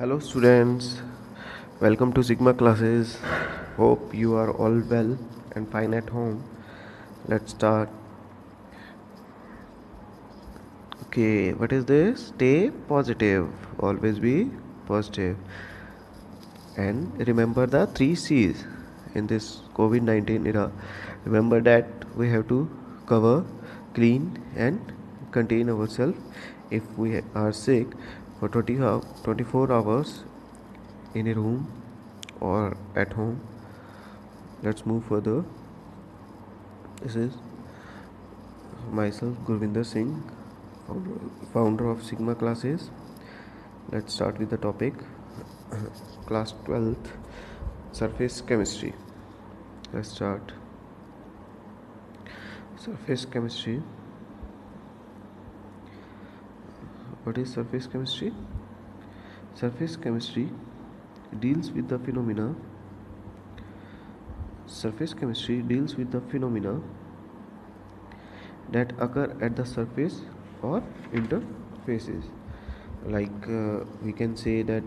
Hello students, welcome to Sigma classes. Hope you are all well and fine at home. Let's start. Okay, what is this? Stay positive. Always be positive. And remember the 3 C's in this COVID-19 era. Remember that we have to cover, clean and contain ourselves. If we are sick for 24 hours in a room or at home. Let's move further. This is myself, Gurvinder Singh, founder of Sigma classes. Let's start with the topic. Class 12th, surface chemistry. Let's start. Surface chemistry. What is surface chemistry? Surface chemistry deals with the phenomena. Surface chemistry deals with the phenomena that occur at the surface or interfaces. Like we can say that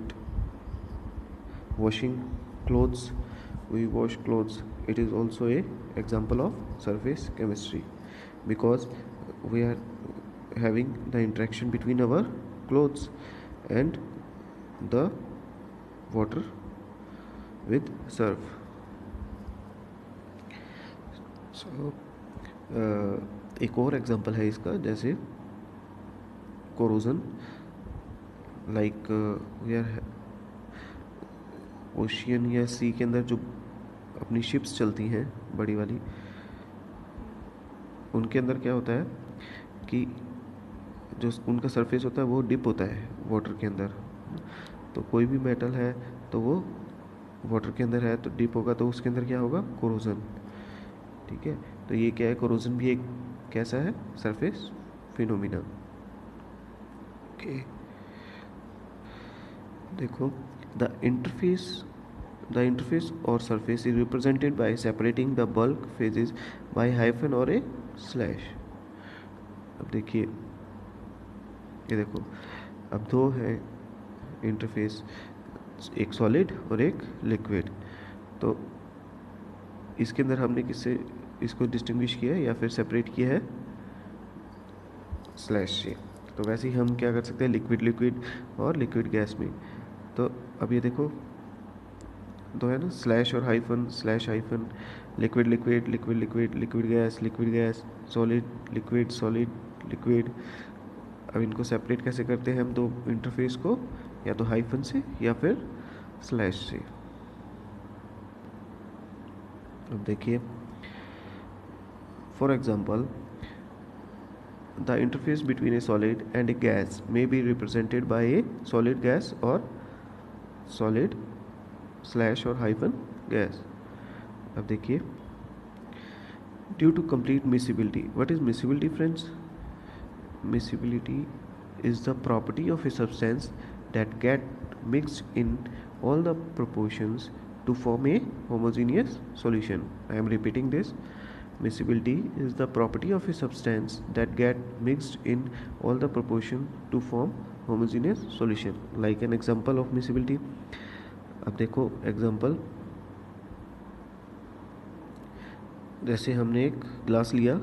washing clothes, we wash clothes, it is also a example of surface chemistry, because we are having the interaction between our clothes and the water with surf. So एक और example है इसका, जैसे corrosion, like we are ocean या sea के अंदर जो अपनी शिप्स चलती हैं बड़ी वाली, उनके अंदर क्या होता है कि जो उनका सरफेस होता है वो डिप होता है वाटर के अंदर. तो कोई भी मेटल है तो वो वाटर के अंदर है तो डिप होगा, तो उसके अंदर क्या होगा, कोरोजन. ठीक है, तो ये क्या है, कोरोजन भी एक कैसा है, सरफेस फिनोमिना. ओके, देखो, the interface or surface is represented by separating the bulk phases by hyphen or a slash. अब देखिए, ये देखो, अब दो है इंटरफेस, एक सॉलिड और एक लिक्विड. तो इसके अंदर हमने किससे इसको डिस्टिंग्विश किया है या फिर सेपरेट किया है, स्लैश से. तो वैसे ही हम क्या कर सकते हैं, लिक्विड और लिक्विड गैस में. तो अब ये देखो, दो है ना, slash or hyphen, slash hyphen, liquid gas, solid liquid. अब इनको सेपरेट कैसे करते हैं हम दो इंटरफेस को, या तो हाइफन से या फिर स्लैश से. अब देखिए, for example, the interface between a solid and a gas may be represented by a solid gas or solid slash or hyphen gas. अब देखिए, due to complete miscibility. What is miscibility friends? Miscibility is the property of a substance that get mixed in all the proportions to form a homogeneous solution. I am repeating this. Miscibility is the property of a substance that get mixed in all the proportion to form homogeneous solution. Like an example of miscibility. अब देखो example, जैसे हमने एक glass लिया,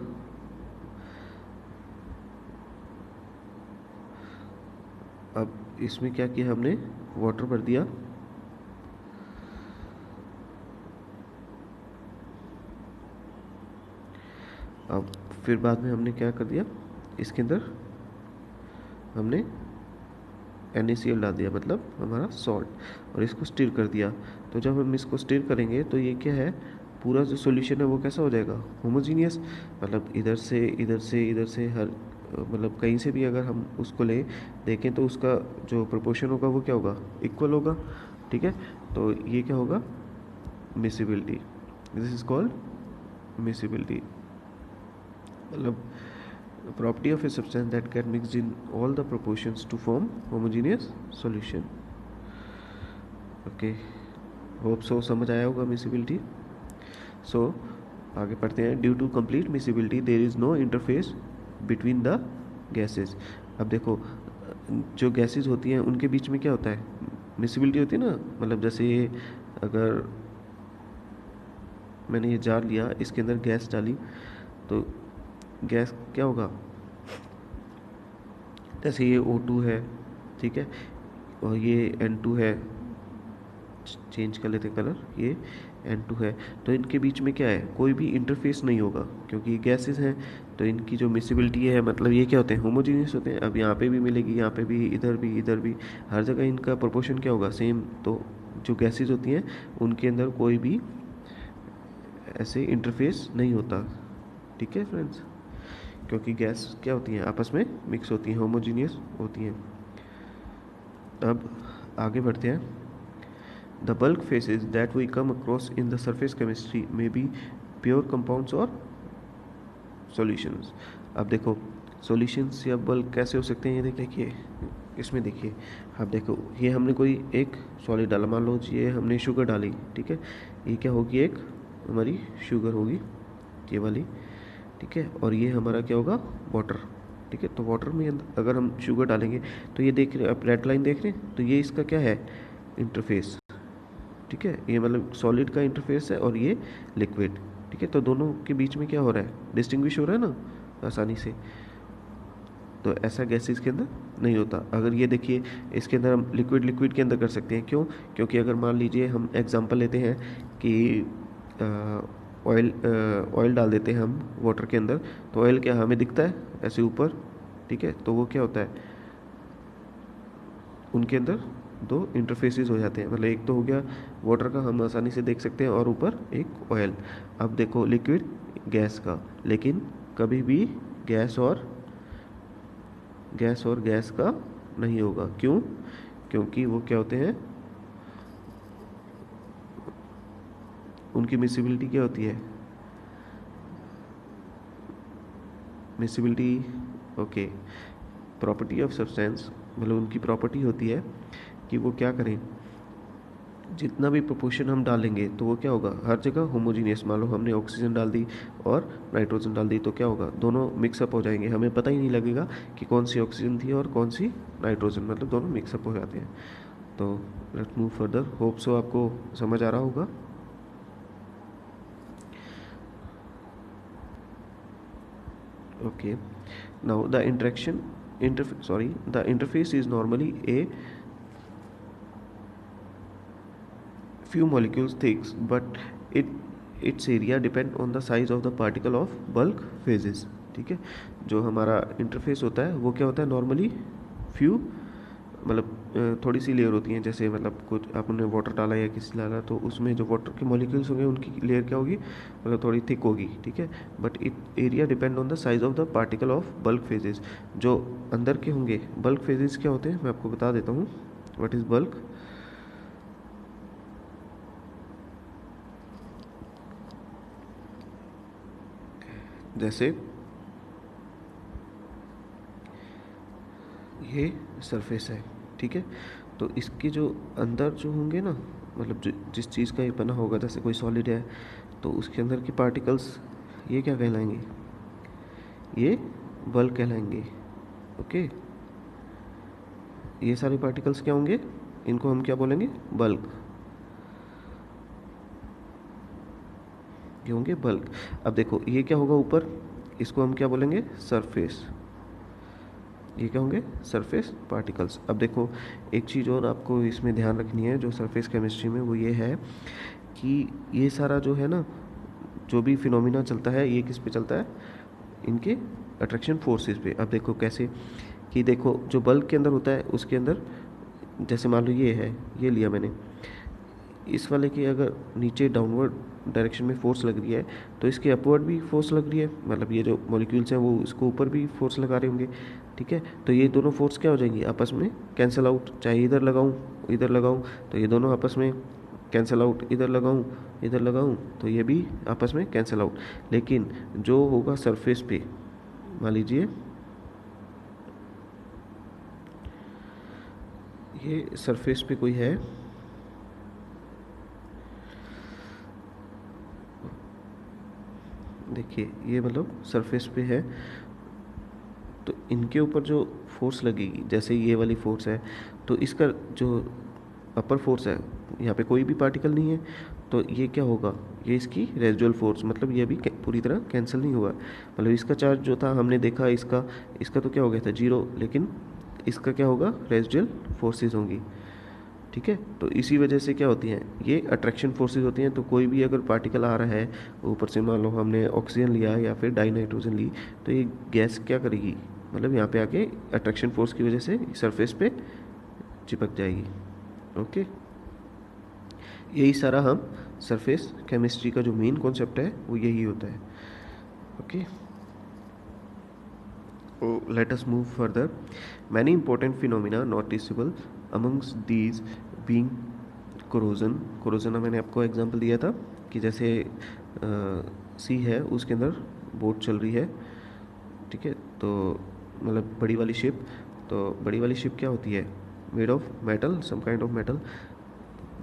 अब इसमें क्या किया हमने, वाटर भर दिया, अब फिर बाद में हमने क्या कर दिया, इसके अंदर हमने NaCl डाल दिया, मतलब हमारा सॉल्ट, और इसको स्टिर कर दिया. तो जब हम इसको स्टिर करेंगे तो ये क्या है, पूरा जो सॉल्यूशन है वो कैसा हो जाएगा, होमोजीनियस. मतलब इधर से हर, मतलब कहीं से भी अगर हम उसको ले देखें तो उसका जो प्रोपोर्शन होगा वो क्या होगा, इक्वल होगा. ठीक है, तो ये क्या होगा, miscibility. This is called miscibility. मतलब property of a substance that get mixed in all the proportions to form homogeneous solution. Okay, hope so समझ आया होगा miscibility. So आगे पढ़ते हैं. Due to complete miscibility there is no interface between the gases. अब देखो, जो gases होती हैं उनके बीच में क्या होता है, मिसिबिलिटी होती है ना, मतलब जैसे ये अगर मैंने ये जार लिया, इसके अंदर गैस डाली, तो गैस क्या होगा, जैसे ये O2 है, ठीक है, और ये N2 है, चेंज कर लेते कलर, ये N2 है, तो इनके बीच में क्या है, कोई भी इंटरफेस नहीं होगा, क्योंकि ये गैसेस हैं, तो इनकी जो मिसिबिलिटी है, मतलब ये क्या होते हैं, होमोजीनियस होते हैं। अब यहाँ पे भी मिलेगी, यहाँ पे भी, इधर भी, इधर भी, हर जगह इनका प्रोपोर्शन क्या होगा, सेम। तो जो गैसेस होती हैं उनके अंदर कोई भी ऐसे इंटरफेस नहीं होता, ठीक है फ्रेंड्स, क्योंकि गैस क्या होती हैं, आपस में मिक्स होती हैं, होमोजीनियस होती हैं। अब आगे बढ़ते हैं। The bulk phases that we come across in the surface chemistry में be pure compounds or solutions. अब देखो सॉल्यूशंस या बल्क कैसे हो सकते हैं, ये देखिए, इसमें देखिए, अब देखो ये हमने कोई एक सॉलिड डाला, मान लो ये हमने शुगर डाली, ठीक है, ये क्या होगी, एक हमारी शुगर होगी, ये वाली, ठीक है, और ये हमारा क्या होगा, वाटर, ठीक है। तो वाटर में अगर हम शुगर डालेंगे, तो ये देख रहे हैं आप, रेड लाइन देख रहे हैं, तो ये इसका क्या है, इंटरफेस, ठीक है, ये मतलब सॉलिड का इंटरफेस है और ये लिक्विड, ठीक है। तो दोनों के बीच में क्या हो रहा है, डिस्टिंग्विश हो रहा है ना आसानी से। तो ऐसा गैसेस के अंदर नहीं होता। अगर ये देखिए, इसके अंदर हम लिक्विड लिक्विड के अंदर कर सकते हैं, क्यों, क्योंकि अगर मान लीजिए हम एग्जांपल लेते हैं कि ऑयल ऑयल डाल देते हैं हम वाटर के अंदर, तो ऑयल क्या हमें दिखता है ऐसे ऊपर, ठीक है, तो वो क्या होता है, उनके अंदर दो इंटरफेसेस हो जाते हैं, मतलब एक तो हो गया वाटर का, हम आसानी से देख सकते हैं, और ऊपर एक ऑयल। अब देखो लिक्विड गैस का, लेकिन कभी भी गैस और गैस का नहीं होगा, क्यों, क्योंकि वो क्या होते हैं, उनकी मिसिबिलिटी क्या होती है, miscibility, okay, property of substance, मतलब उनकी प्रॉपर्टी होती है कि वो क्या करें, जितना भी प्रोपोर्शन हम डालेंगे तो वो क्या होगा, हर जगह होमोजीनियस। मान लो हमने ऑक्सीजन डाल दी और नाइट्रोजन डाल दी, तो क्या होगा, दोनों मिक्सअप हो जाएंगे, हमें पता ही नहीं लगेगा कि कौन सी ऑक्सीजन थी और कौन सी नाइट्रोजन, मतलब दोनों मिक्सअप हो जाते हैं। तो let's move further, hope so आपको समझ आ रहा होगा। Okay, now the interaction the interface is normally a few molecules thick, but it its area depend on the size of the particle of bulk phases, ठीक है। जो हमारा interface होता है वो क्या होता है, नॉर्मली फ्यू, मतलब थोड़ी सी लेयर होती हैं, जैसे मतलब कुछ आपने वाटर डाला या किसी डाला, तो उसमें जो वाटर के मॉलिक्यूल्स होंगे उनकी लेयर क्या होगी, मतलब थोड़ी थिक होगी, ठीक है। But it area depend on the size of the particle of bulk phases. जो अंदर के होंगे बल्क फेजेस क्या होते हैं, मैं आपको बता देता हूँ व्हाट इज़ बल्क। जैसे ये सरफेस है, ठीक है, तो इसके जो अंदर जो होंगे ना, मतलब जो जिस चीज़ का ये बना होगा, जैसे कोई सॉलिड है, तो उसके अंदर के पार्टिकल्स ये क्या कहलाएंगे, ये बल्क कहलाएंगे, ओके। ये सारे पार्टिकल्स क्या होंगे, इनको हम क्या बोलेंगे, बल्क, ये होंगे बल्क। अब देखो ये क्या होगा ऊपर, इसको हम क्या बोलेंगे, सरफेस, ये क्या होंगे, सरफेस पार्टिकल्स। अब देखो एक चीज़ और आपको इसमें ध्यान रखनी है जो सरफेस केमिस्ट्री में, वो ये है कि ये सारा जो है ना, जो भी फिनोमिना चलता है, ये किस पे चलता है, इनके अट्रैक्शन फोर्सेस पे। अब देखो कैसे, कि देखो जो बल्क के अंदर होता है उसके अंदर, जैसे मान लो ये है, ये लिया मैंने, इस वाले की अगर नीचे डाउनवर्ड डायरेक्शन में फोर्स लग रही है, तो इसके अपवर्ड भी फोर्स लग रही है, मतलब ये जो मॉलिक्यूल्स हैं वो इसको ऊपर भी फोर्स लगा रहे होंगे, ठीक है। तो ये दोनों फोर्स क्या हो जाएंगी, आपस में कैंसिल आउट, चाहे इधर लगाऊं इधर लगाऊं, तो ये दोनों आपस में कैंसिल आउट, इधर लगाऊं इधर लगाऊं, तो ये भी आपस में कैंसिल आउट। लेकिन जो होगा सरफेस पे, मान लीजिए ये सरफेस पे कोई है, देखिए ये मतलब सरफेस पे है, तो इनके ऊपर जो फोर्स लगेगी, जैसे ये वाली फोर्स है, तो इसका जो अपर फोर्स है, यहाँ पे कोई भी पार्टिकल नहीं है, तो ये क्या होगा, ये इसकी रेजिडुअल फोर्स, मतलब ये अभी पूरी तरह कैंसिल नहीं हुआ, मतलब इसका चार्ज जो था हमने देखा, इसका इसका तो क्या हो गया था जीरो, लेकिन इसका क्या होगा, रेजिडुअल फोर्सेस होंगी। ठीक है, तो इसी वजह से क्या होती हैं, ये अट्रैक्शन फोर्सेस होती हैं। तो कोई भी अगर पार्टिकल आ रहा है ऊपर से, मान लो हमने ऑक्सीजन लिया या फिर डाई नाइट्रोजन ली, तो ये गैस क्या करेगी, मतलब यहाँ पे आके अट्रैक्शन फोर्स की वजह से सरफेस पे चिपक जाएगी। ओके, यही सारा हम सरफेस केमिस्ट्री का जो मेन कॉन्सेप्ट है वो यही होता है। Okay, let us move further. Many important phenomena noticeable amongst these being corrosion. corrosion मैंने आपको एग्जांपल दिया था कि जैसे सी है, उसके अंदर बोट चल रही है, ठीक है, तो मतलब बड़ी वाली शिप, तो बड़ी वाली शिप क्या होती है, made of metal, some kind of metal,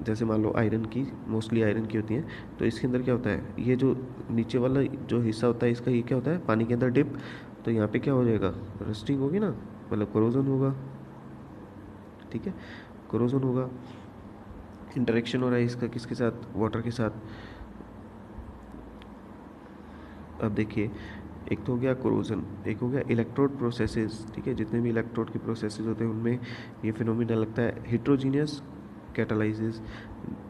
जैसे मान लो आयरन की, मोस्टली आयरन की होती हैं। तो इसके अंदर क्या होता है, ये जो नीचे वाला जो हिस्सा होता है इसका, ये क्या होता है, पानी के अंदर डिप, तो यहाँ पे क्या हो जाएगा, रस्टिंग होगी ना, मतलब कोरोजन होगा। ठीक है, कोरोजन होगा, इंटरेक्शन हो रहा है इसका किसके साथ, वाटर के साथ। अब देखिए, एक तो हो गया कोरोजन, एक हो गया इलेक्ट्रोड प्रोसेसेस। ठीक है, जितने भी इलेक्ट्रोड के प्रोसेसेस होते हैं उनमें ये फिनोमिना लगता है। Heterogeneous catalysis,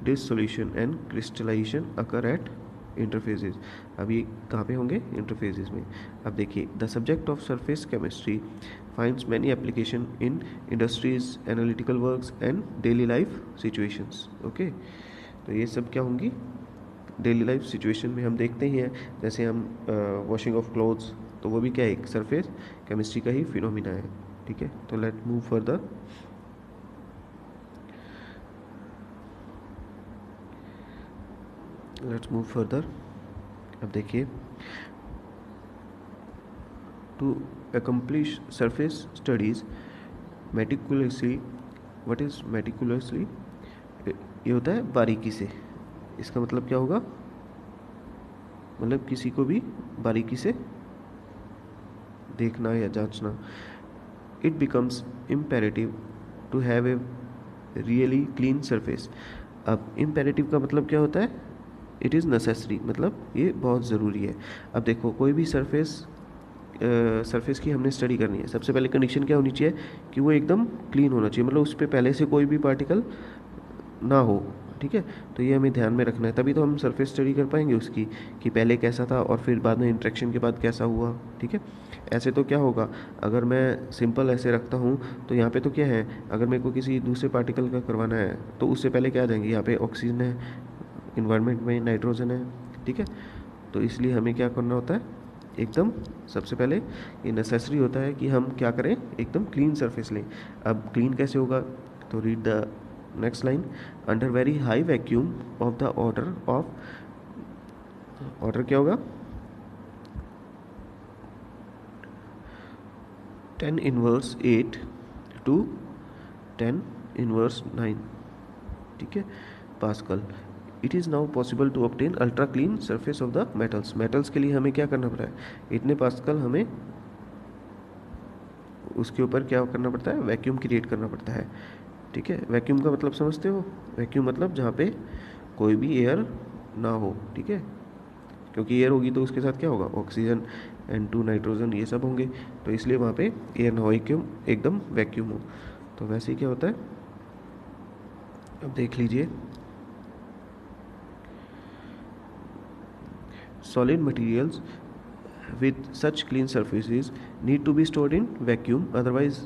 dissolution and crystallization occur at interfaces. अब ये कहाँ पे होंगे, इंटरफेजेस में। अब देखिए, the subject of surface chemistry finds many application in industries, analytical works and daily life situations. Okay, तो ये सब क्या होंगी, डेली लाइफ सिचुएशन में हम देखते ही हैं, जैसे हम वॉशिंग ऑफ क्लोथ्स, तो वो भी क्या है, एक सरफेस केमिस्ट्री का ही फिनोमिना है। ठीक है, तो let move further. Let's move further. अब देखिए, to accomplish surface studies meticulously, what is meticulously, ये होता है बारीकी से। इसका मतलब क्या होगा, मतलब किसी को भी बारीकी से देखना या जांचना। It becomes imperative to have a really clean surface. अब इम्पेरेटिव का मतलब क्या होता है, इट इज़ नेसेसरी, मतलब ये बहुत ज़रूरी है। अब देखो, कोई भी सरफेस की हमने स्टडी करनी है, सबसे पहले कंडीशन क्या होनी चाहिए, कि वो एकदम क्लीन होना चाहिए, मतलब उस पर पहले से कोई भी पार्टिकल ना हो। ठीक है, तो ये हमें ध्यान में रखना है, तभी तो हम सरफेस स्टडी कर पाएंगे उसकी, कि पहले कैसा था और फिर बाद में इंट्रैक्शन के बाद कैसा हुआ। ठीक है, ऐसे तो क्या होगा, अगर मैं सिंपल ऐसे रखता हूँ, तो यहाँ पे तो क्या है, अगर मेरे को किसी दूसरे पार्टिकल का करवाना है तो उससे पहले क्या आ जाएंगे, यहाँ पे ऑक्सीजन है, इन्वायरमेंट में नाइट्रोजन है। ठीक है, तो इसलिए हमें क्या करना होता है, एकदम सबसे पहले ये नेसेसरी होता है कि हम क्या करें, एकदम क्लीन सरफेस लें। अब क्लीन कैसे होगा, तो read the next line. Under very high vacuum of the order of, order क्या होगा, 10⁻8 to 10�9। ठीक है, pascal. It is now possible to obtain ultra clean surface of the metals. Metals के लिए हमें क्या करना पड़ता है, इतने पास्कल हमें उसके ऊपर क्या करना पड़ता है, वैक्यूम क्रिएट करना पड़ता है। ठीक है, वैक्यूम का मतलब समझते हो, वैक्यूम मतलब जहाँ पे कोई भी एयर ना हो। ठीक है, क्योंकि एयर होगी तो उसके साथ क्या होगा, ऑक्सीजन, N2 नाइट्रोजन, ये सब होंगे, तो इसलिए वहाँ पे एयर ना हो, एकदम वैक्यूम हो। तो वैसे ही क्या होता है, अब देख लीजिए, solid materials with such clean surfaces need to be stored in vacuum, otherwise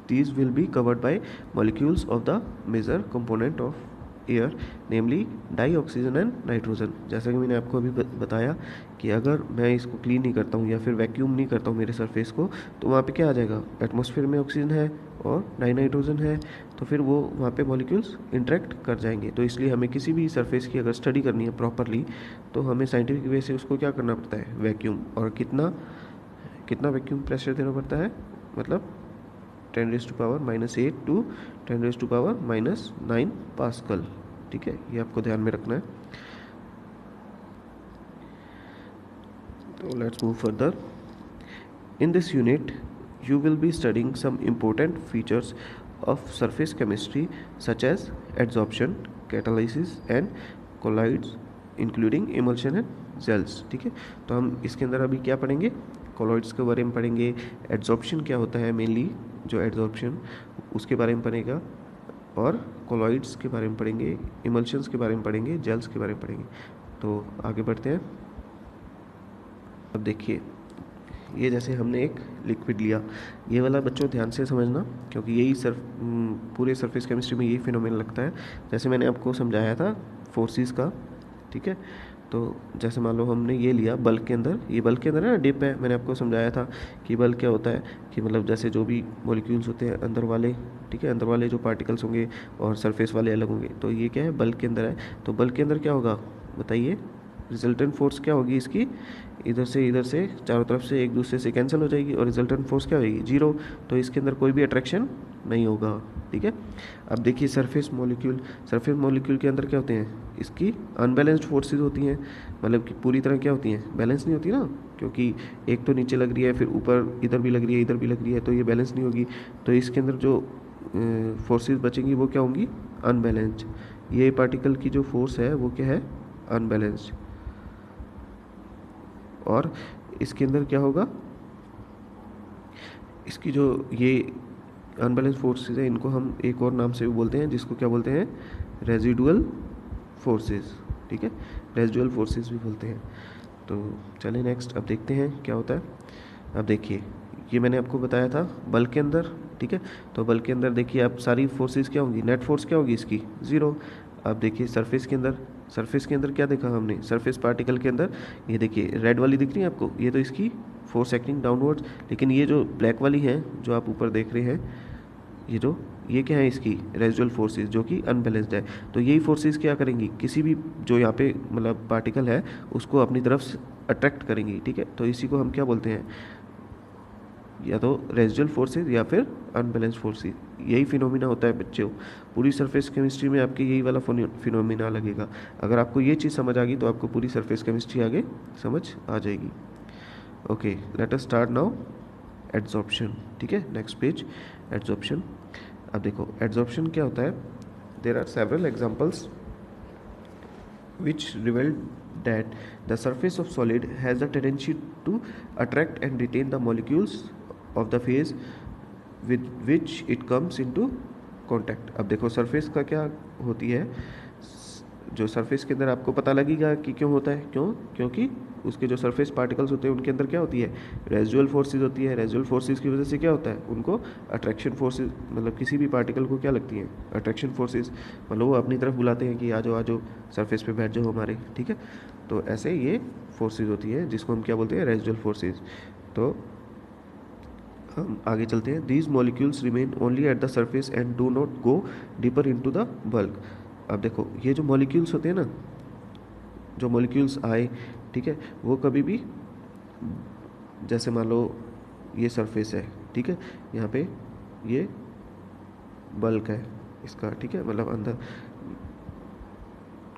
these will be covered by molecules of the major component of air, namely dioxygen and nitrogen. जैसा कि मैंने आपको अभी बताया कि अगर मैं इसको क्लीन नहीं करता हूँ या फिर वैक्यूम नहीं करता हूँ मेरे सरफेस को, तो वहाँ पे क्या आ जाएगा, एटमॉस्फेयर में ऑक्सीजन है और डाई नाइट्रोजन है, तो फिर वो वहाँ पे मॉलिक्यूल्स इंटरेक्ट कर जाएंगे। तो इसलिए हमें किसी भी सरफेस की अगर स्टडी करनी है प्रॉपरली, तो हमें साइंटिफिक वे से उसको क्या करना पड़ता है, वैक्यूम। और कितना कितना वैक्यूम प्रेशर देना पड़ता है, मतलब 10⁻⁻8 to 10⁻⁻9 पास्कल। ठीक है, ये आपको ध्यान में रखना है। तो let's move further. In this unit you will be studying some important features of surface chemistry such as adsorption, catalysis and colloids including emulsion and gels। ठीक है, तो हम इसके अंदर अभी क्या पढ़ेंगे, colloids के बारे में पढ़ेंगे, adsorption क्या होता है मेनली, जो adsorption उसके बारे में पढ़ेगा, और colloids के बारे में पढ़ेंगे, emulsions के बारे में पढ़ेंगे, gels के बारे में पढ़ेंगे। तो आगे बढ़ते हैं। अब देखिए, ये जैसे हमने एक लिक्विड लिया, ये वाला बच्चों ध्यान से समझना, क्योंकि यही पूरे सरफेस केमिस्ट्री में यही फिनोमेना लगता है। जैसे मैंने आपको समझाया था फोर्सेस का, ठीक है, तो जैसे मान लो हमने ये लिया बल्क के अंदर, ये बल्क के अंदर है ना, डिप है, मैंने आपको समझाया था कि बल्क क्या होता है, कि मतलब जैसे जो भी मॉलिक्यूल्स होते हैं अंदर वाले, ठीक है, अंदर वाले जो पार्टिकल्स होंगे और सरफेस वाले अलग होंगे, तो ये क्या है, बल्क के अंदर है। तो बल्क के अंदर क्या होगा बताइए, रिजल्टेंट फोर्स क्या होगी इसकी, इधर से चारों तरफ से एक दूसरे से कैंसिल हो जाएगी, और रिजल्टेंट फोर्स क्या होगी, जीरो। तो इसके अंदर कोई भी अट्रैक्शन नहीं होगा, ठीक है। अब देखिए सरफेस मॉलिक्यूल के अंदर क्या होते हैं, इसकी अनबैलेंस्ड फोर्सेस होती हैं, मतलब कि पूरी तरह क्या होती हैं, बैलेंस नहीं होती ना, क्योंकि एक तो नीचे लग रही है, फिर ऊपर इधर भी लग रही है, इधर भी लग रही है, तो ये बैलेंस नहीं होगी। तो इसके अंदर जो फोर्सेस बचेंगी वो क्या होंगी, अनबैलेंस्ड। ये पार्टिकल की जो फोर्स है वो क्या है, अनबैलेंस्ड। और इसके अंदर क्या होगा, इसकी जो ये अनबैलेंस फोर्सेस है, इनको हम एक और नाम से भी बोलते हैं, जिसको क्या बोलते हैं, रेजिडुअल फोर्सेस, ठीक है, रेजिडुअल फोर्सेस भी बोलते हैं। तो चलिए नेक्स्ट अब देखते हैं क्या होता है। अब देखिए, ये मैंने आपको बताया था बल्क के अंदर, ठीक है, तो बल्क के अंदर देखिए अब सारी फोर्सेस क्या होंगी, नेट फोर्स क्या होगी इसकी, ज़ीरो। अब देखिए सरफेस के अंदर क्या देखा हमने, सरफेस पार्टिकल के अंदर, ये देखिए रेड वाली दिख रही है आपको, ये तो इसकी फोर्स एक्टिंग डाउनवर्ड्स, लेकिन ये जो ब्लैक वाली है जो आप ऊपर देख रहे हैं, ये क्या है, इसकी रेजिडुअल फोर्सेस, जो कि अनबैलेंस्ड है। तो यही फोर्सेस क्या करेंगी, किसी भी जो यहाँ पे मतलब पार्टिकल है उसको अपनी तरफ अट्रैक्ट करेंगी, ठीक है। तो इसी को हम क्या बोलते हैं, या तो रेजिडुअल फोर्सेस या फिर अनबैलेंस फोर्सेस। यही फिनोमिना होता है बच्चों, पूरी सरफेस केमिस्ट्री में आपके यही वाला फिनोमिना लगेगा। अगर आपको ये चीज़ समझ आ गई तो आपको पूरी सरफेस केमिस्ट्री आगे समझ आ जाएगी। Okay, let us start now adsorption, ठीक है, नेक्स्ट पेज, एड्सॉर्प्शन। अब देखो एड्सॉर्प्शन क्या होता है, there are several examples which reveal that the surface of solid has the tendency to attract and retain the molecules of the phase with which it comes into contact। अब देखो surface का क्या होती है, जो सरफेस के अंदर आपको पता लगेगा कि क्यों होता है, क्योंकि उसके जो सरफेस पार्टिकल्स होते हैं उनके अंदर क्या होती है, रेजिडुअल फोर्सेस होती है। रेजिडुअल फोर्सेस की वजह से क्या होता है, उनको अट्रैक्शन फोर्सेस, मतलब किसी भी पार्टिकल को क्या लगती हैं, अट्रैक्शन फोर्सेस, मतलब वो अपनी तरफ बुलाते हैं कि आ जाओ सरफेस पे बैठ जाओ हमारे, ठीक है। तो ऐसे ये फोर्सेज होती है जिसको हम क्या बोलते हैं, रेजिडुअल फोर्सेज। तो हम आगे चलते हैं। These molecules remain only eight the surface and do not go deeper into the bulk. अब देखो ये जो मॉलिक्यूल्स होते हैं ना, जो मॉलिक्यूल्स आए, ठीक है, वो कभी भी, जैसे मान लो ये सरफेस है, ठीक है, यहाँ पे ये बल्क है इसका, ठीक है, मतलब अंदर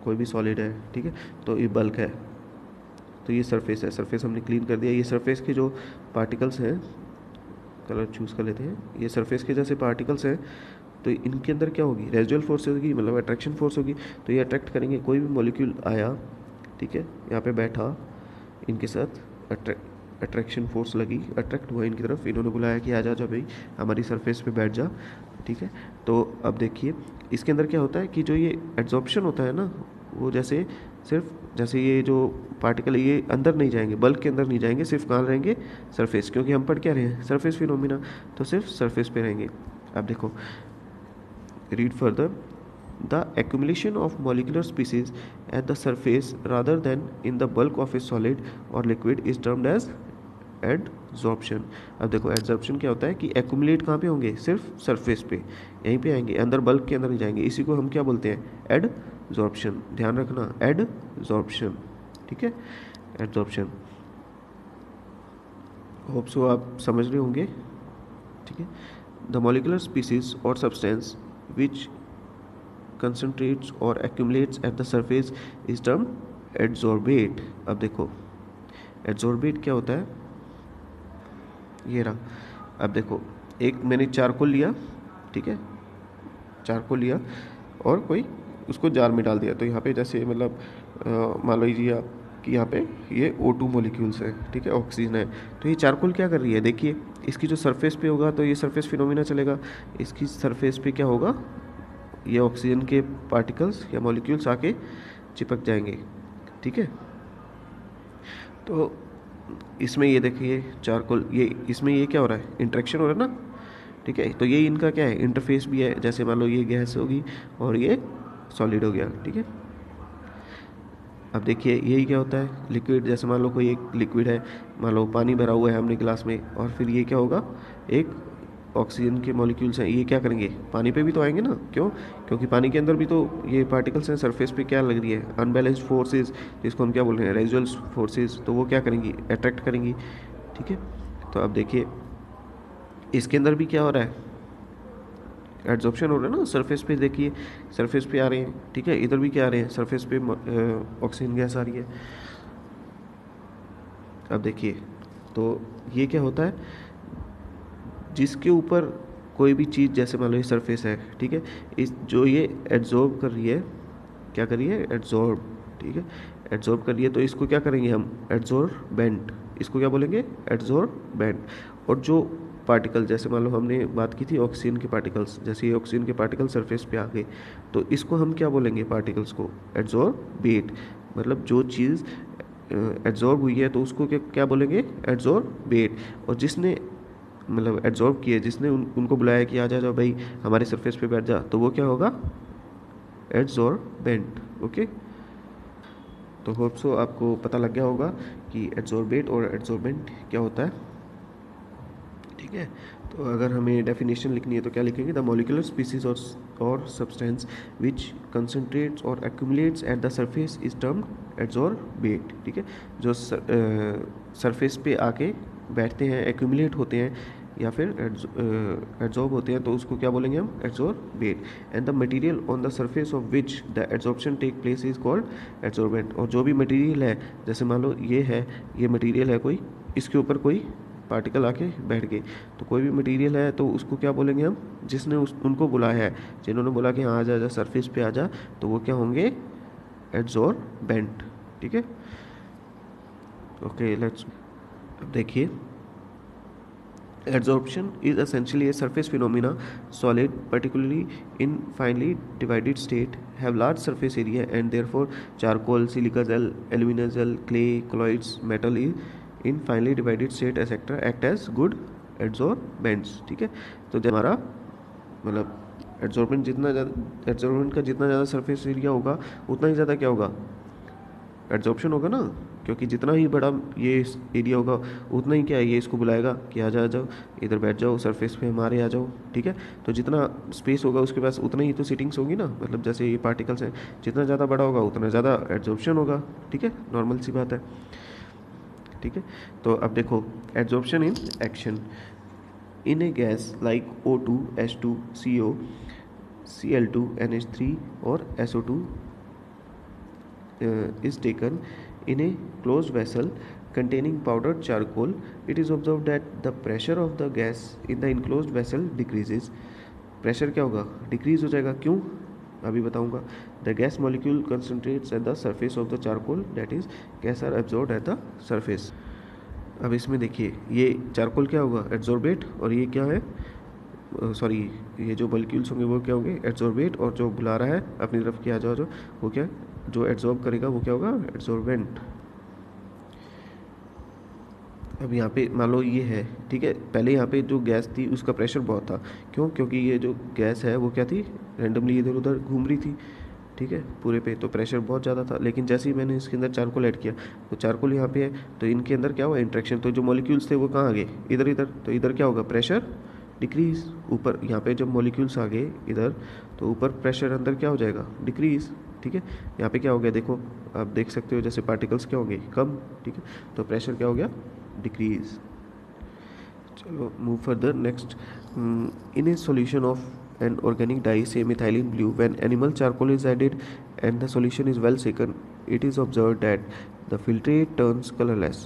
कोई भी सॉलिड है, ठीक है, तो ये बल्क है, तो ये सरफेस है, सरफेस हमने क्लीन कर दिया। ये सरफेस के जो पार्टिकल्स हैं, कलर चूज़ कर लेते हैं, ये सरफेस के जैसे पार्टिकल्स हैं, तो इनके अंदर क्या होगी, रेजिडुअल फोर्स होगी, मतलब अट्रैक्शन फोर्स होगी। तो ये अट्रैक्ट करेंगे, कोई भी मॉलिक्यूल आया, ठीक है, यहाँ पे बैठा, इनके साथ अट्रैक्शन फोर्स लगी, अट्रैक्ट हुआ इनकी तरफ, इन्होंने बुलाया कि आ जा भाई हमारी सरफेस पे बैठ जा, ठीक है। तो अब देखिए इसके अंदर क्या होता है कि जो ये एड्सॉर्प्शन होता है ना, वो जैसे ये जो पार्टिकल है ये अंदर नहीं जाएंगे, बल्क के अंदर नहीं जाएंगे, सिर्फ कहाँ रहेंगे, सरफेस, क्योंकि हम पढ़ क्या रहे हैं, सरफेस फिनोमिना, तो सिर्फ सरफेस पे रहेंगे। अब देखो read further, the accumulation of molecular species at the surface rather than in the bulk of a solid or liquid is termed as adsorption। अब देखो एड्सॉर्प्शन क्या होता है कि एक्यूमुलेट कहाँ पे होंगे, सिर्फ सरफेस पे, यहीं पे आएंगे, अंदर बल्क के अंदर नहीं जाएंगे, इसी को हम क्या बोलते हैं, एडसॉर्प्शन। ध्यान रखना, एडसॉर्प्शन, ठीक है, एडसॉर्प्शन। होप सो आप समझ रहे होंगे, ठीक है। द मॉलिकुलर स्पीसीज और substance which concentrates or accumulates at the surface is termed adsorbate। अब देखो adsorbate क्या होता है, ये रहा। अब देखो एक मैंने चारकोल लिया, ठीक है, चारकोल लिया और कोई उसको जार में डाल दिया, तो यहाँ पे जैसे मतलब मान लीजिए आप कि यहाँ पे ये O2 मॉलिक्यूल्स हैं, ठीक है, ऑक्सीजन है। तो ये चारकोल क्या कर रही है, देखिए इसकी जो सरफेस पे होगा तो ये सरफेस फिनोमिना चलेगा, इसकी सरफेस पे क्या होगा, ये ऑक्सीजन के पार्टिकल्स या मॉलिक्यूल्स आके चिपक जाएंगे, ठीक है। तो इसमें ये देखिए चारकोल, ये इसमें ये क्या हो रहा है, इंटरेक्शन हो रहा है ना, ठीक है। तो ये इनका क्या है, इंटरफेस भी है, जैसे मान लो ये गैस होगी और ये सॉलिड हो गया, ठीक है। अब देखिए यही क्या होता है, लिक्विड, जैसे मान लो कोई एक लिक्विड है, मान लो पानी भरा हुआ है हमने गिलास में, और फिर ये क्या होगा, एक ऑक्सीजन के मॉलिक्यूल्स हैं, ये क्या करेंगे, पानी पे भी तो आएंगे ना, क्यों, क्योंकि पानी के अंदर भी तो ये पार्टिकल्स हैं, सरफेस पे क्या लग रही है, अनबैलेंस्ड फोर्सेस, जिसको हम क्या बोल रहे हैं, रेजिडुअल फोर्सेस, तो वो क्या करेंगी, अट्रैक्ट करेंगी, ठीक है। तो अब देखिए इसके अंदर भी क्या हो रहा है, एड्जॉर्प्शन हो रहा है ना, सरफेस पे देखिए, सरफेस पे आ रहे हैं, ठीक है, इधर भी क्या आ रहे हैं, सरफेस पे ऑक्सीजन गैस आ रही है। अब देखिए तो ये क्या होता है, जिसके ऊपर कोई भी चीज़, जैसे मान लो ये सरफेस है, ठीक है, इस जो ये एड्जॉर्ब कर रही है, क्या कर रही है, एड्जॉर्ब, ठीक है, एड्जॉर्ब कर रही है, तो इसको क्या करेंगे हम, एड्जॉर्बेंट, इसको क्या बोलेंगे, एड्जॉर्बेंट। और जो पार्टिकल, जैसे मान लो हमने बात की थी ऑक्सीजन के पार्टिकल्स, जैसे ये ऑक्सीजन के पार्टिकल सरफेस पे आ गए, तो इसको हम क्या बोलेंगे, पार्टिकल्स को एड्जॉर्बेट, मतलब जो चीज़ एड्जॉर्ब हुई है तो उसको क्या क्या बोलेंगे, एड्जॉर्बेट। और जिसने मतलब एड्जॉर्ब किए, जिसने उनको बुलाया कि आ जा जाओ भाई हमारे सरफेस पे बैठ जा, तो वो क्या होगा, एड्जॉर्बेंट, ओके। तो होप सो आपको पता लग गया होगा कि एड्जॉर्बेट और एड्जॉर्बेंट क्या होता है, ठीक है। तो अगर हमें डेफिनेशन लिखनी है तो क्या लिखेंगे, द मॉलिक्यूलर स्पीसीज और सब्सटेंस विच कंसनट्रेट्स और accumulates eight the surface is termed adsorbate, ठीक है। जो सरफेस पे आके बैठते हैं, एक्यूमुलेट होते हैं या फिर एड्जॉर्ब होते हैं, तो उसको क्या बोलेंगे हम, adsorbate. And the material on the surface of which the adsorption take place is called adsorbent. और जो भी मटेरियल है, जैसे मान लो ये है, ये मटेरियल है कोई, इसके ऊपर कोई पार्टिकल आके बैठ गए, तो कोई भी मटेरियल है तो उसको क्या बोलेंगे हम, जिसने उनको बुलाया है, जिन्होंने बोला कि हाँ आ जा सरफेस पे आ जा, तो वो क्या होंगे, एड्जॉर्बेंट, ठीक है। ओके लेट्स, अब देखिए adsorption is essentially a surface phenomena. Solid, particularly in finely divided state, have large surface area and therefore charcoal, silica gel, alumina gel, clay, colloids, metal in finely divided state etc. act as good adsorbents, ठीक है। तो जब हमारा मतलब adsorbent जितना ज़्यादा, adsorbent का जितना ज़्यादा सरफेस एरिया होगा उतना ही ज़्यादा क्या होगा, एड्जॉर्प्शन होगा ना, क्योंकि जितना ही बड़ा ये एरिया होगा उतना ही क्या है, ये इसको बुलाएगा कि आ जाओ इधर बैठ जाओ सरफेस पे हमारे आ जाओ, ठीक है। तो जितना स्पेस होगा उसके पास उतना ही तो सीटिंग्स होगी ना, मतलब जैसे ये पार्टिकल्स हैं, जितना ज़्यादा बड़ा होगा उतना ज़्यादा एड्जॉर्प्शन होगा, ठीक है, नॉर्मल सी बात है, ठीक है। तो अब देखो adsorption in action, in A gas like O2, H2, CO, Cl2, NH3 और SO2 is taken in a closed vessel containing powdered charcoal, it is observed that the pressure of the gas in the enclosed vessel decreases. Pressure क्या होगा, decrease हो जाएगा, क्यों, अभी बताऊंगा। The gas molecule concentrates at the surface of the charcoal, that is gas are absorb at the surface. अब इसमें देखिए ये चारकोल क्या होगा, एड्जॉर्बेट, और ये क्या है, सॉरी ये जो मॉलिक्यूल्स होंगे वो क्या होंगे, एड्जॉर्बेट, और जो बुला रहा है अपनी तरफ की आ जाओ जो, वो क्या, जो एड्जॉर्ब करेगा वो क्या होगा, एड्जॉर्बेंट। अब यहाँ पे मान लो ये है, ठीक है, पहले यहाँ पे जो गैस थी उसका प्रेशर बहुत था, क्यों, क्योंकि ये जो गैस है वो क्या थी, रैंडमली इधर उधर घूम रही थी, ठीक है, पूरे पे, तो प्रेशर बहुत ज़्यादा था। लेकिन जैसे ही मैंने इसके अंदर चारकोल ऐड किया, तो चारकोल यहाँ पे है, तो इनके अंदर क्या हुआ, इंट्रैक्शन, तो जो मॉलिक्यूल्स थे वो कहाँ आ गए, इधर इधर, तो इधर क्या होगा, प्रेशर डिक्रीज, ऊपर यहाँ पे जब मॉलिक्यूल्स आ गए इधर, तो ऊपर प्रेशर अंदर क्या हो जाएगा, डिक्रीज, ठीक है। यहाँ पे क्या हो गया, देखो आप देख सकते हो, जैसे पार्टिकल्स क्या होंगे, कम, ठीक है, तो प्रेशर क्या हो गया, डिक्रीज। चलो move further, next, in A solution of an organic dye say methylene blue, when animal charcoal is added and the solution is well shaken, it is observed that the filtrate turns colorless.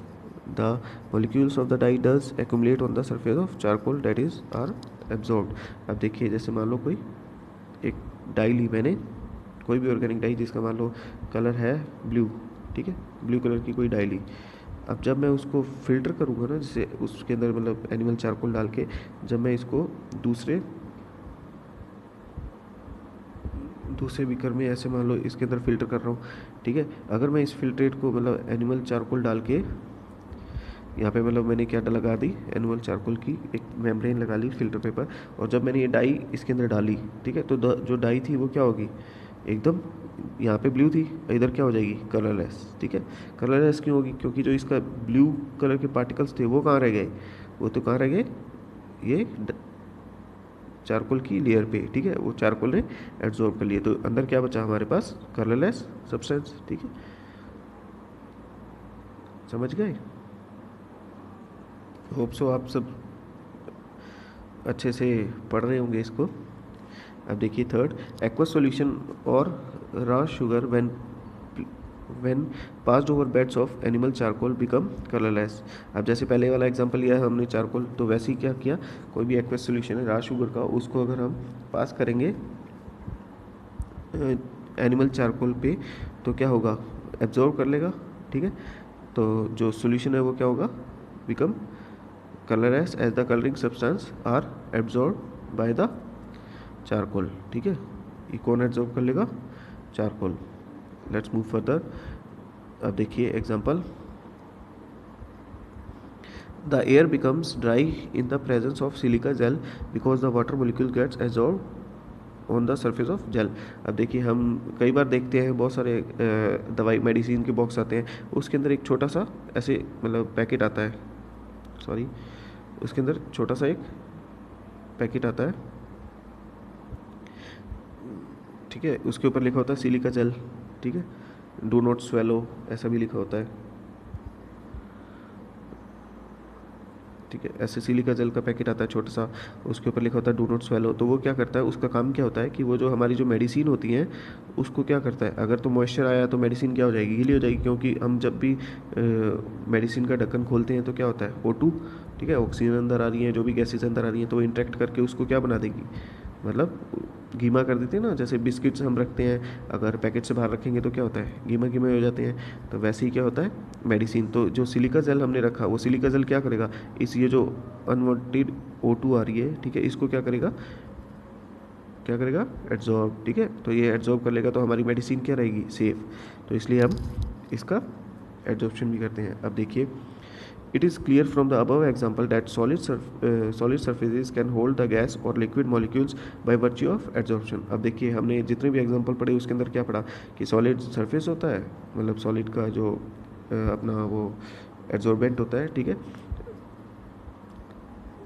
The molecules of the dye does accumulate on the surface of charcoal, that is are absorbed. अब देखिए जैसे मान लो कोई एक die ली मैंने, कोई भी organic die जिसका मान लो कलर है ब्लू, ठीक है, ब्लू कलर की कोई डाई ली। अब जब मैं उसको फ़िल्टर करूँगा ना, जैसे उसके अंदर मतलब एनिमल चारकोल डाल के, जब मैं इसको दूसरे बीकर में ऐसे मान लो इसके अंदर फ़िल्टर कर रहा हूँ, ठीक है, अगर मैं इस फिल्ट्रेट को मतलब एनिमल चारकोल डाल के यहाँ पे मतलब मैंने क्या लगा दी, एनिमल चारकोल की एक मेम्ब्रेन लगा ली फिल्टर पेपर, और जब मैंने ये डाई इसके अंदर डाली, ठीक है, तो जो डाई थी वो क्या होगी, एकदम यहाँ पे ब्लू थी, इधर क्या हो जाएगी, कलरलेस, ठीक है। कलरलेस क्यों होगी, क्योंकि जो इसका ब्लू कलर के पार्टिकल्स थे वो कहाँ रह गए, वो तो कहाँ रह गए, ये चारकोल की लेयर पे, ठीक है, वो चारकोल ने एब्जॉर्ब कर लिया, तो अंदर क्या बचा हमारे पास, कलरलेस सब्सटेंस, ठीक है, समझ गए। होप सो आप सब अच्छे से पढ़ रहे होंगे इसको। अब देखिए थर्ड, एक्वस सॉल्यूशन और raw sugar when passed over beds of animal charcoal become colourless. अब जैसे पहले वाला एग्जांपल लिया है हमने चारकोल, तो वैसे ही क्या किया, कोई भी एक्वस सॉल्यूशन है रॉ शुगर का, उसको अगर हम पास करेंगे एनिमल चारकोल पे, तो क्या होगा, एब्जॉर्ब कर लेगा, ठीक है, तो जो सॉल्यूशन है वो क्या होगा, become colorless as the coloring substance are absorbed by the charcoal, ठीक है, ये कौन एब्जॉर्ब कर लेगा, चारकोल। Let's move further. अब देखिए example, the air becomes dry in the presence of silica gel because the water molecule gets absorb on the surface of gel. अब देखिए हम कई बार देखते हैं बहुत सारे दवाई मेडिसिन के बॉक्स आते हैं, उसके अंदर एक छोटा सा ऐसे मतलब पैकेट आता है, सॉरी, उसके अंदर छोटा सा एक पैकेट आता है, ठीक है, उसके ऊपर लिखा होता है सिलिका जेल, ठीक है, डू नॉट स्वेलो ऐसा भी लिखा होता है, ठीक है, ऐसे सिलिका जेल का पैकेट आता है छोटा सा, उसके ऊपर लिखा होता है डू नॉट स्वेलो। तो वो क्या करता है, उसका काम क्या होता है कि वो जो हमारी जो मेडिसिन होती है उसको क्या करता है, अगर तो मॉइस्चर आया तो मेडिसिन क्या हो जाएगी, गीली हो जाएगी, क्योंकि हम जब भी मेडिसिन का ढक्कन खोलते हैं तो क्या होता है, O2, ठीक है, ऑक्सीजन अंदर आ रही है, जो भी गैसेज अंदर आ रही हैं, तो वो इंटरेक्ट करके उसको क्या बना देगी, मतलब गीमा कर देती है ना, जैसे बिस्किट्स हम रखते हैं अगर पैकेट से बाहर रखेंगे तो क्या होता है, गीमा गीमा हो जाते हैं, तो वैसे ही क्या होता है मेडिसिन। तो जो सिलिका जेल हमने रखा, वो सिलिका जेल क्या करेगा, इस ये जो अनवांटेड O2 आ रही है, ठीक है, इसको क्या करेगा, एड्जॉर्ब, ठीक है, तो ये एड्जॉर्ब कर लेगा, तो हमारी मेडिसिन क्या रहेगी, सेफ। तो इसलिए हम इसका एड्जॉर्प्शन भी करते हैं। अब देखिए, it is clear from the above example that solid surfaces can hold the gas or liquid molecules by virtue of adsorption। अब देखिए हमने जितने भी एग्जांपल पढ़े उसके अंदर क्या पढ़ा कि सॉलिड सरफेस होता है, मतलब सॉलिड का जो अपना वो एड्जॉर्बेंट होता है, ठीक है,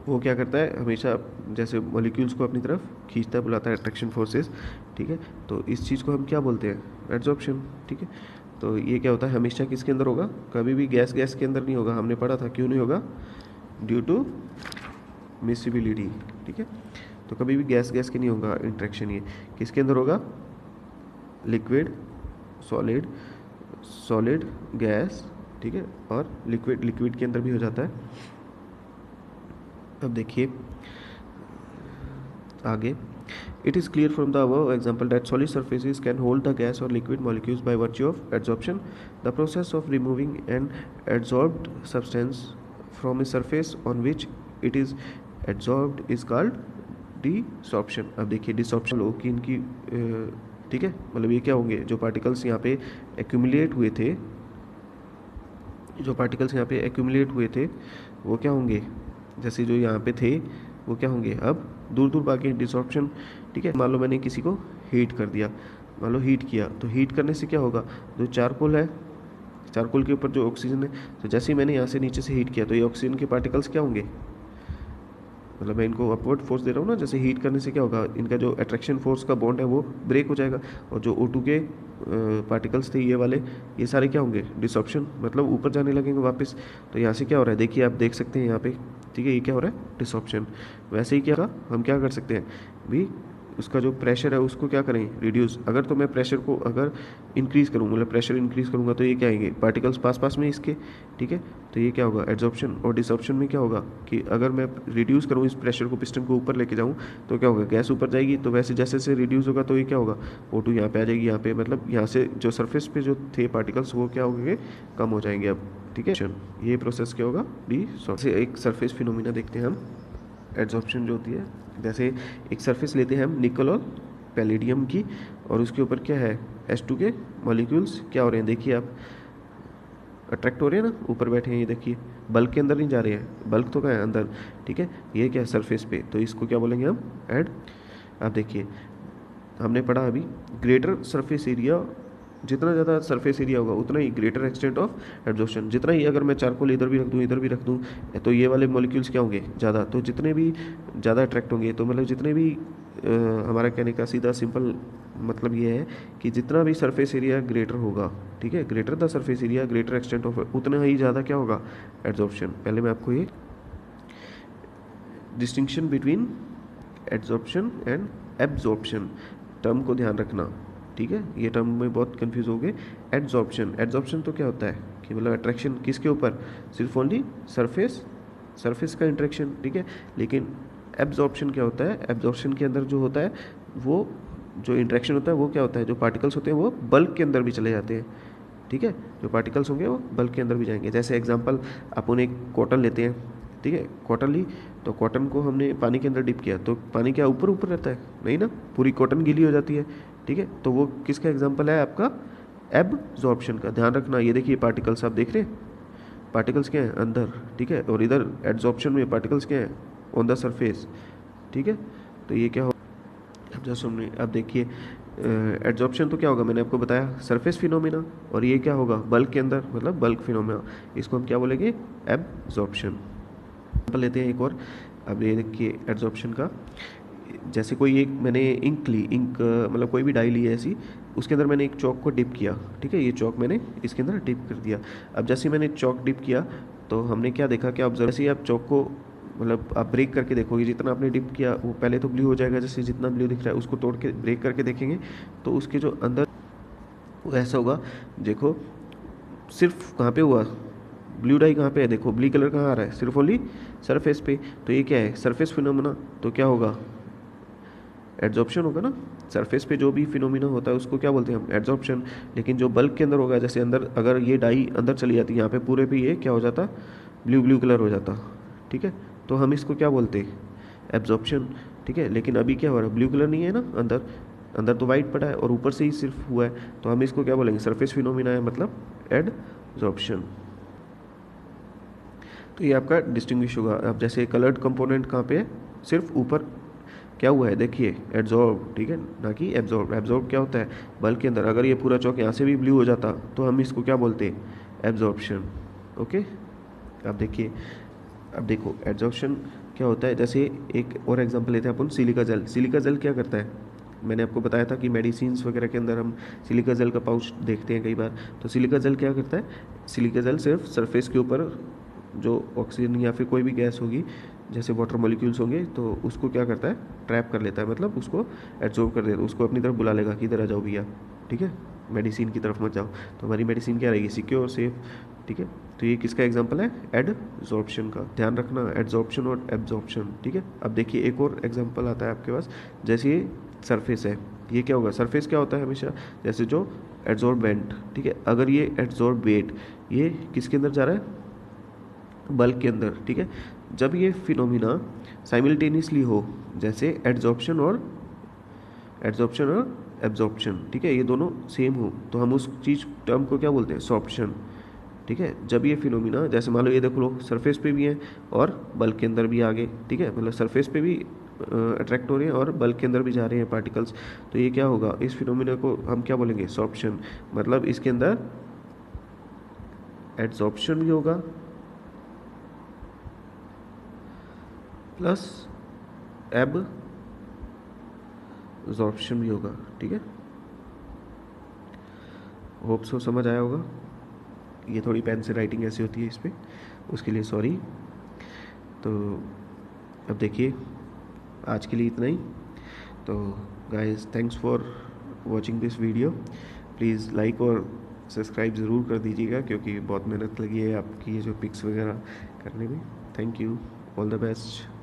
वो क्या करता है हमेशा जैसे मॉलिक्यूल्स को अपनी तरफ खींचता है, बुलाता है अट्रैक्शन फोर्सेस, ठीक है, तो इस चीज़ को हम क्या बोलते हैं, एड्जॉर्प्शन, ठीक है। तो ये क्या होता है हमेशा किसके अंदर होगा, कभी भी गैस के अंदर नहीं होगा, हमने पढ़ा था क्यों नहीं होगा, ड्यू टू मिसिबिलिटी, ठीक है, तो कभी भी गैस के नहीं होगा इंट्रैक्शन, ये किसके अंदर होगा, लिक्विड सॉलिड, सॉलिड गैस, ठीक है, और लिक्विड के अंदर भी हो जाता है। अब देखिए आगे, it is clear from the above example that solid surfaces can hold the gas or liquid molecules by virtue of adsorption। The process of removing an adsorbed substance from a surface on which it is adsorbed is called desorption। अब देखिए desorption लोग की इनकी ठीक है, मतलब ये क्या होंगे, जो पार्टिकल्स यहाँ पे एक्यूमुलेट हुए थे, वो क्या होंगे, जैसे जो यहाँ पे थे वो क्या होंगे, अब दूर दूर भागे, डिसॉर्प्शन, ठीक है। मान लो मैंने किसी को हीट कर दिया, मान लो हीट किया, तो हीट करने से क्या होगा, जो चारकोल है, चारकोल के ऊपर जो ऑक्सीजन है, तो जैसे ही मैंने यहाँ से नीचे से हीट किया तो ये ऑक्सीजन के पार्टिकल्स क्या होंगे, मतलब मैं इनको अपवर्ड फोर्स दे रहा हूँ ना, जैसे हीट करने से क्या होगा, इनका जो अट्रैक्शन फोर्स का बॉन्ड है वो ब्रेक हो जाएगा, और जो O2 के पार्टिकल्स थे ये वाले, ये सारे क्या होंगे, डिसॉर्प्शन, मतलब ऊपर जाने लगेंगे वापस। तो यहाँ से क्या हो रहा है, देखिए आप देख सकते हैं यहाँ पे, ठीक है, ये क्या हो रहा है, डिसॉर्प्शन। वैसे ही क्या हम क्या कर सकते हैं भी, उसका जो प्रेशर है उसको क्या करें, रिड्यूस। अगर तो मैं प्रेशर को अगर इंक्रीज़ करूँ, मतलब प्रेशर इंक्रीज़ करूँगा तो ये क्या आएंगे, पार्टिकल्स पास पास में इसके, ठीक है। तो ये क्या होगा, एड्जॉर्प्शन। और डिसॉर्प्शन में क्या होगा कि अगर मैं रिड्यूस करूँ इस प्रेशर को, पिस्टन को ऊपर लेके जाऊँ तो क्या होगा, गैस ऊपर जाएगी, तो वैसे जैसे जैसे रिड्यूस होगा तो ये क्या होगा, O2 यहाँ पे आ जाएगी, यहाँ पे मतलब यहाँ से जो सरफेस पे जो थे पार्टिकल्स वो क्या होंगे, कम हो जाएंगे अब, ठीक है। ये प्रोसेस क्या होगा, डिसॉर्प्शन। एक सरफेस फिनोमिना देखते हैं हम, एड्जॉर्प्शन जो होती है। जैसे एक सरफेस लेते हैं हम निकल और पैलेडियम की, और उसके ऊपर क्या है, H2 के मॉलिक्यूल्स क्या हो रहे हैं, देखिए आप, अट्रैक्ट हो रहे हैं ना, ऊपर बैठे हैं, ये देखिए बल्क के अंदर नहीं जा रहे हैं, बल्क तो क्या है अंदर, ठीक है। ये क्या है, सरफेस पे, तो इसको क्या बोलेंगे हम, एड। आप देखिए हमने पढ़ा अभी, ग्रेटर सरफेस एरिया, जितना ज़्यादा सरफेस एरिया होगा उतना ही ग्रेटर एक्सटेंट ऑफ एब्जॉर्प्शन। जितना ही अगर मैं चारकोल इधर भी रख दूँ इधर भी रख दूँ, तो ये वाले मॉलिक्यूल्स क्या होंगे, ज़्यादा, तो जितने भी ज़्यादा अट्रैक्ट होंगे, तो मतलब जितने भी हमारा कहने का सीधा सिंपल मतलब ये है कि जितना भी सरफेस एरिया ग्रेटर होगा, ठीक है, greater the surface area greater extent of, उतना ही ज़्यादा क्या होगा, एब्जॉर्प्शन। पहले मैं आपको ये distinction between adsorption and absorption term को ध्यान रखना, ठीक है। ये टर्म में बहुत कंफ्यूज हो गए। एड्जॉर्प्शन, एड्जॉर्प्शन तो क्या होता है कि मतलब अट्रैक्शन किसके ऊपर, सिर्फ ओनली सरफेस, सरफेस का इंट्रैक्शन, ठीक है। लेकिन एब्जॉर्प्शन क्या होता है, एब्जॉर्प्शन के अंदर जो होता है वो जो इंट्रैक्शन होता है वो क्या होता है, जो पार्टिकल्स होते हैं वो बल्क के अंदर भी चले जाते हैं, ठीक है। जो पार्टिकल्स होंगे वो बल्क के अंदर भी जाएंगे। जैसे एग्जांपल अपन एक कॉटन लेते हैं, ठीक है, कॉटन ली, तो कॉटन को हमने पानी के अंदर डिप किया, तो पानी क्या ऊपर ऊपर रहता है, नहीं ना, पूरी कॉटन गीली हो जाती है, ठीक है। तो वो किसका एग्जांपल है, आपका एब्जॉर्प्शन का। ध्यान रखना, ये देखिए पार्टिकल्स आप देख रहे हैं, पार्टिकल्स क्या हैं अंदर, ठीक है, और इधर एब्जॉर्प्शन में पार्टिकल्स क्या हैं, ऑन द सरफेस, ठीक है। तो ये क्या हो, अब जैसे हमने, अब देखिए एड्जॉर्प्शन तो क्या होगा, मैंने आपको बताया सरफेस फिनोमिना, और ये क्या होगा, बल्क के अंदर, मतलब बल्क फिनोमिना, इसको हम क्या बोलेंगे, एब्जॉर्प्शन। एग्जाम्पल लेते हैं एक और। अब ये देखिए एड्जॉर्प्शन का, जैसे कोई एक मैंने इंक ली, इंक मतलब कोई भी डाई ली है ऐसी, उसके अंदर मैंने एक चौक को डिप किया, ठीक है, ये चौक मैंने इसके अंदर डिप कर दिया। अब जैसे ही मैंने चौक डिप किया तो हमने क्या देखा, कि ऑब्जर्व, जैसे ही आप चौक को मतलब आप ब्रेक करके देखोगे, जितना आपने डिप किया वो पहले तो ब्लू हो जाएगा, जैसे जितना ब्लू दिख रहा है उसको तोड़ के ब्रेक करके देखेंगे तो उसके जो अंदर वो ऐसा होगा, देखो सिर्फ कहाँ पे हुआ, ब्लू डाई कहाँ पे है, देखो ब्लू कलर कहाँ आ रहा है, सिर्फ ओनली सरफेस पे। तो ये क्या है, सरफेस फिनोमिना, तो क्या होगा, एड्जॉर्प्शन होगा ना। सरफेस पे जो भी फिनोमिना होता है उसको क्या बोलते हैं हम, एड्जॉर्प्शन। लेकिन जो बल्क के अंदर होगा, जैसे अंदर अगर ये डाई अंदर चली जाती है, यहाँ पे पूरे पे ये क्या हो जाता, ब्लू ब्लू कलर हो जाता, ठीक है, तो हम इसको क्या बोलते हैं, एब्जॉर्प्शन, ठीक है। लेकिन अभी क्या हो रहा है, ब्लू कलर नहीं है ना अंदर, अंदर तो वाइट पड़ा है और ऊपर से ही सिर्फ हुआ है, तो हम इसको क्या बोलेंगे, सरफेस फिनोमिना है, मतलब एड्जॉर्प्शन। तो ये आपका डिस्टिंग्विश होगा। अब जैसे कलर्ड कंपोनेंट कहाँ पे है, सिर्फ ऊपर क्या हुआ है, देखिए एड्जॉर्ब, ठीक है, ना कि एब्जॉर्ब। एब्जॉर्ब क्या होता है, बल्क के अंदर। अगर ये पूरा चौक यहाँ से भी ब्लू हो जाता तो हम इसको क्या बोलते हैं, एब्जॉर्प्शन, ओके। अब देखिए, अब देखो एड्जॉर्प्शन क्या होता है। जैसे एक और एग्जांपल लेते हैं अपन, सिलिका जेल। सिलिका जेल क्या करता है, मैंने आपको बताया था कि मेडिसिन्स वगैरह के अंदर हम सिलिका जेल का पाउच देखते हैं कई बार। तो सिलिका जेल क्या करता है, सिलिका जेल सिर्फ सरफेस के ऊपर जो ऑक्सीजन या फिर कोई भी गैस होगी, जैसे वाटर मॉलिक्यूल्स होंगे, तो उसको क्या करता है, ट्रैप कर लेता है, मतलब उसको एब्जॉर्ब कर देता है, उसको अपनी तरफ बुला लेगा कि इधर आ जाओ भैया, ठीक है, मेडिसिन की तरफ मत जाओ, तो हमारी मेडिसिन क्या रहेगी, सिक्योर और सेफ, ठीक है। तो ये किसका एग्जांपल है, एडजॉर्प्शन का। ध्यान रखना, एडजॉर्प्शन और एब्जॉर्प्शन, ठीक है। अब देखिए एक और एग्जांपल आता है आपके पास, जैसे ये सरफेस है, ये क्या होगा, सरफेस क्या होता है हमेशा, जैसे जो एड्जॉर्बेंट, ठीक है, अगर ये एड्जॉर्बेट ये किसके अंदर जा रहा है, बल्क के अंदर, ठीक है। जब ये फिनोमिना साइमल्टेनियसली हो, जैसे एड्जॉर्प्शन और एब्जॉर्प्शन, ठीक है, ये दोनों सेम हो, तो हम उस चीज़ टर्म को क्या बोलते हैं, सॉर्प्शन, ठीक है। जब ये फिनोमिना, जैसे मान लो ये देखो लो, सरफेस पे भी है और बल्क के अंदर भी आगे, ठीक है, मतलब सरफेस पे भी अट्रैक्ट हो रहे हैं और बल्क के अंदर भी जा रहे हैं पार्टिकल्स, तो ये क्या होगा, इस फिनोमिना को हम क्या बोलेंगे, सॉर्प्शन। मतलब इसके अंदर एड्जॉर्प्शन भी होगा प्लस एब्जॉर्प्शन भी होगा, ठीक है। होप सो समझ आया होगा। ये थोड़ी पेन से राइटिंग ऐसी होती है इस पर, उसके लिए सॉरी। तो अब देखिए आज के लिए इतना ही। तो guys thanks for watching this video. Please like और सब्सक्राइब ज़रूर कर दीजिएगा, क्योंकि बहुत मेहनत लगी है आपकी ये जो पिक्स वगैरह करने में। Thank you, all the best.